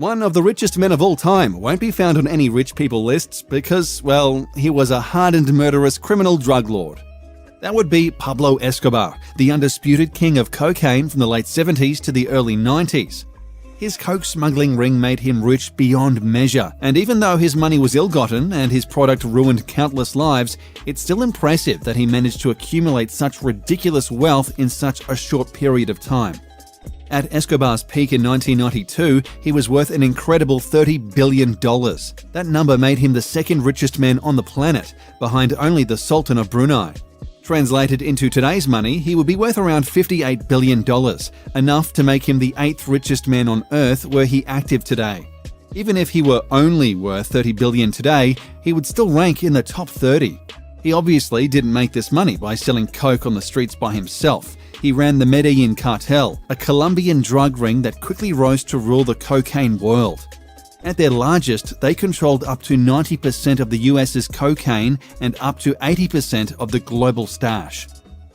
One of the richest men of all time won't be found on any rich people lists because, well, he was a hardened murderous criminal drug lord. That would be Pablo Escobar, the undisputed king of cocaine from the late 70s to the early 90s. His coke smuggling ring made him rich beyond measure, and even though his money was ill-gotten and his product ruined countless lives, it's still impressive that he managed to accumulate such ridiculous wealth in such a short period of time. At Escobar's peak in 1992, he was worth an incredible $30 billion. That number made him the second richest man on the planet, behind only the Sultan of Brunei. Translated into today's money, he would be worth around $58 billion, enough to make him the 8th richest man on Earth were he active today. Even if he were only worth $30 billion today, he would still rank in the top 30. He obviously didn't make this money by selling coke on the streets by himself. He ran the Medellín Cartel, a Colombian drug ring that quickly rose to rule the cocaine world. At their largest, they controlled up to 90% of the US's cocaine and up to 80% of the global stash.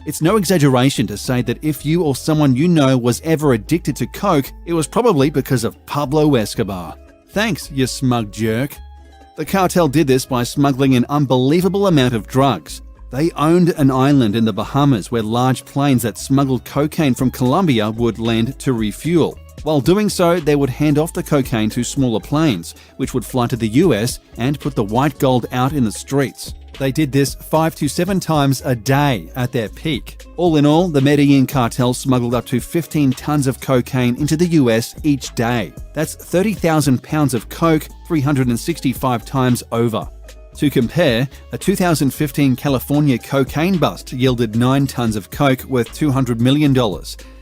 It's no exaggeration to say that if you or someone you know was ever addicted to coke, it was probably because of Pablo Escobar. Thanks, you smug jerk. The cartel did this by smuggling an unbelievable amount of drugs. They owned an island in the Bahamas where large planes that smuggled cocaine from Colombia would land to refuel. While doing so, they would hand off the cocaine to smaller planes, which would fly to the US and put the white gold out in the streets. They did this 5 to 7 times a day at their peak. All in all, the Medellín Cartel smuggled up to 15 tons of cocaine into the US each day. That's 30,000 pounds of coke 365 times over. To compare, a 2015 California cocaine bust yielded 9 tons of coke worth $200 million.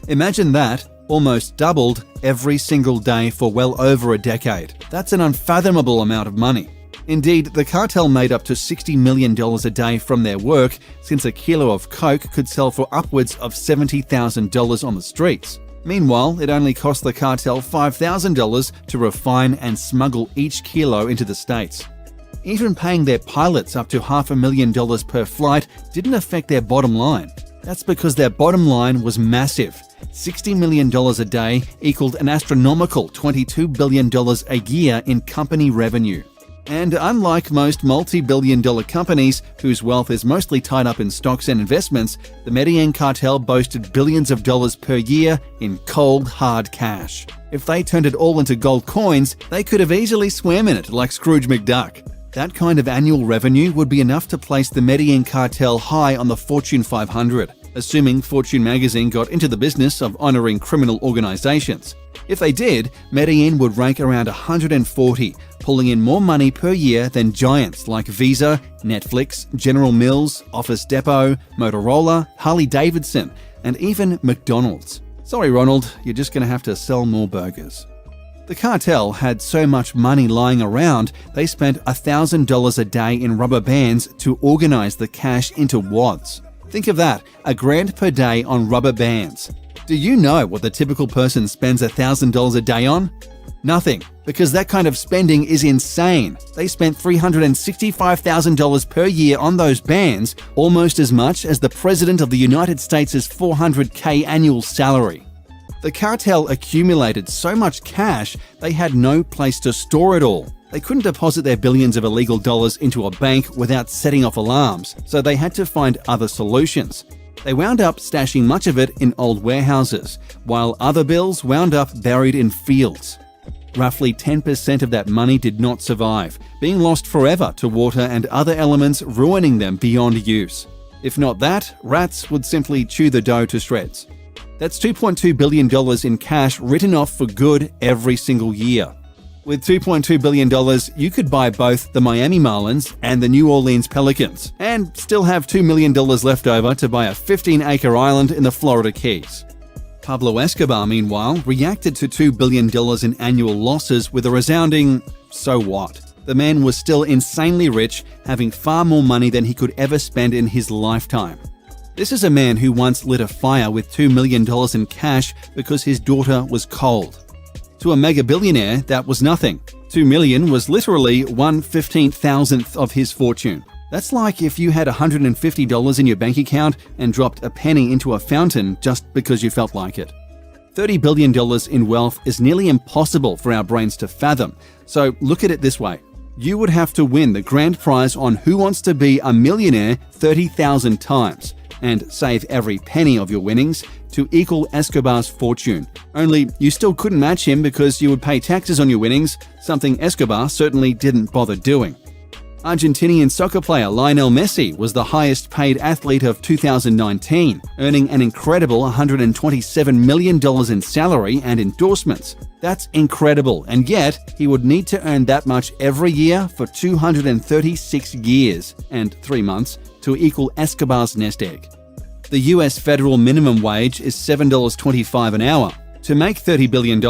Imagine that, almost doubled every single day for well over a decade. That's an unfathomable amount of money. Indeed, the cartel made up to $60 million a day from their work, since a kilo of coke could sell for upwards of $70,000 on the streets. Meanwhile, it only cost the cartel $5,000 to refine and smuggle each kilo into the States. Even paying their pilots up to $500,000 per flight didn't affect their bottom line. That's because their bottom line was massive. $60 million a day equaled an astronomical $22 billion a year in company revenue. And unlike most multi-billion-dollar companies, whose wealth is mostly tied up in stocks and investments, the Medellín Cartel boasted billions of dollars per year in cold, hard cash. If they turned it all into gold coins, they could have easily swam in it like Scrooge McDuck. That kind of annual revenue would be enough to place the Medellín Cartel high on the Fortune 500, assuming Fortune magazine got into the business of honoring criminal organizations. If they did, Medellín would rank around 140, pulling in more money per year than giants like Visa, Netflix, General Mills, Office Depot, Motorola, Harley-Davidson, and even McDonald's. Sorry, Ronald, you're just going to have to sell more burgers. The cartel had so much money lying around, they spent $1,000 a day in rubber bands to organize the cash into wads. Think of that, $1,000 per day on rubber bands. Do you know what the typical person spends $1,000 a day on? Nothing, because that kind of spending is insane. They spent $365,000 per year on those bands, almost as much as the President of the United States' $400K annual salary. The cartel accumulated so much cash, they had no place to store it all. They couldn't deposit their billions of illegal dollars into a bank without setting off alarms, so they had to find other solutions. They wound up stashing much of it in old warehouses, while other bills wound up buried in fields. Roughly 10% of that money did not survive, being lost forever to water and other elements, ruining them beyond use. If not that, rats would simply chew the dough to shreds. That's $2.2 billion in cash written off for good every single year. With $2.2 billion, you could buy both the Miami Marlins and the New Orleans Pelicans, and still have $2 million left over to buy a 15-acre island in the Florida Keys. Pablo Escobar, meanwhile, reacted to $2 billion in annual losses with a resounding, so what? The man was still insanely rich, having far more money than he could ever spend in his lifetime. This is a man who once lit a fire with $2 million in cash because his daughter was cold. To a mega billionaire, that was nothing. $2 million was literally 1/15,000th of his fortune. That's like if you had $150 in your bank account and dropped a penny into a fountain just because you felt like it. $30 billion in wealth is nearly impossible for our brains to fathom, so look at it this way. You would have to win the grand prize on Who Wants to Be a Millionaire 30,000 times and save every penny of your winnings to equal Escobar's fortune. Only you still couldn't match him because you would pay taxes on your winnings, something Escobar certainly didn't bother doing. Argentinian soccer player Lionel Messi was the highest paid athlete of 2019, earning an incredible $127 million in salary and endorsements. That's incredible, and yet he would need to earn that much every year for 236 years and 3 months to equal Escobar's nest egg. The US federal minimum wage is $7.25 an hour. To make $30 billion,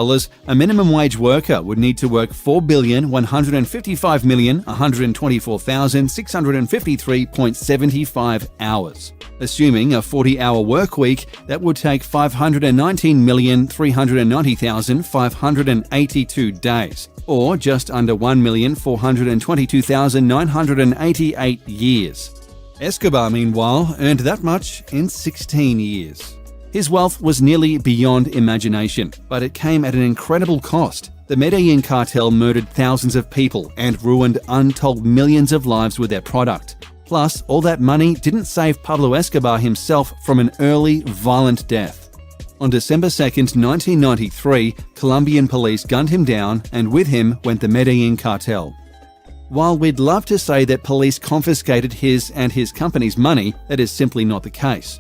a minimum wage worker would need to work 4,155,124,653.75 hours. Assuming a 40-hour work week, that would take 519,390,582 days, or just under 1,422,988 years. Escobar, meanwhile, earned that much in 16 years. His wealth was nearly beyond imagination, but it came at an incredible cost. The Medellín Cartel murdered thousands of people and ruined untold millions of lives with their product. Plus, all that money didn't save Pablo Escobar himself from an early, violent death. On December 2, 1993, Colombian police gunned him down, and with him went the Medellín Cartel. While we'd love to say that police confiscated his and his company's money, that is simply not the case.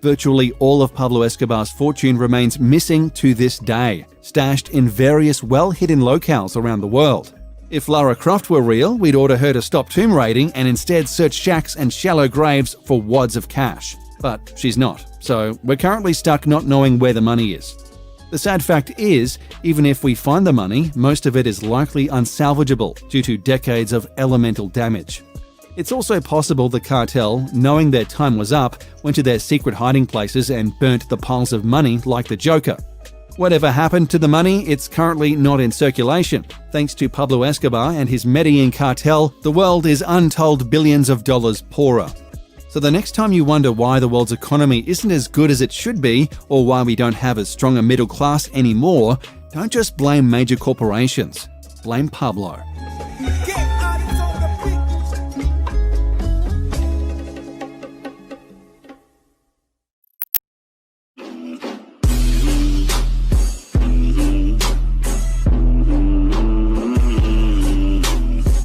Virtually all of Pablo Escobar's fortune remains missing to this day, stashed in various well-hidden locales around the world. If Lara Croft were real, we'd order her to stop tomb raiding and instead search shacks and shallow graves for wads of cash. But she's not, so we're currently stuck not knowing where the money is. The sad fact is, even if we find the money, most of it is likely unsalvageable due to decades of elemental damage. It's also possible the cartel, knowing their time was up, went to their secret hiding places and burnt the piles of money like the Joker. Whatever happened to the money, it's currently not in circulation. Thanks to Pablo Escobar and his Medellín Cartel, the world is untold billions of dollars poorer. So the next time you wonder why the world's economy isn't as good as it should be, or why we don't have as strong a middle class anymore, don't just blame major corporations. Blame Pablo.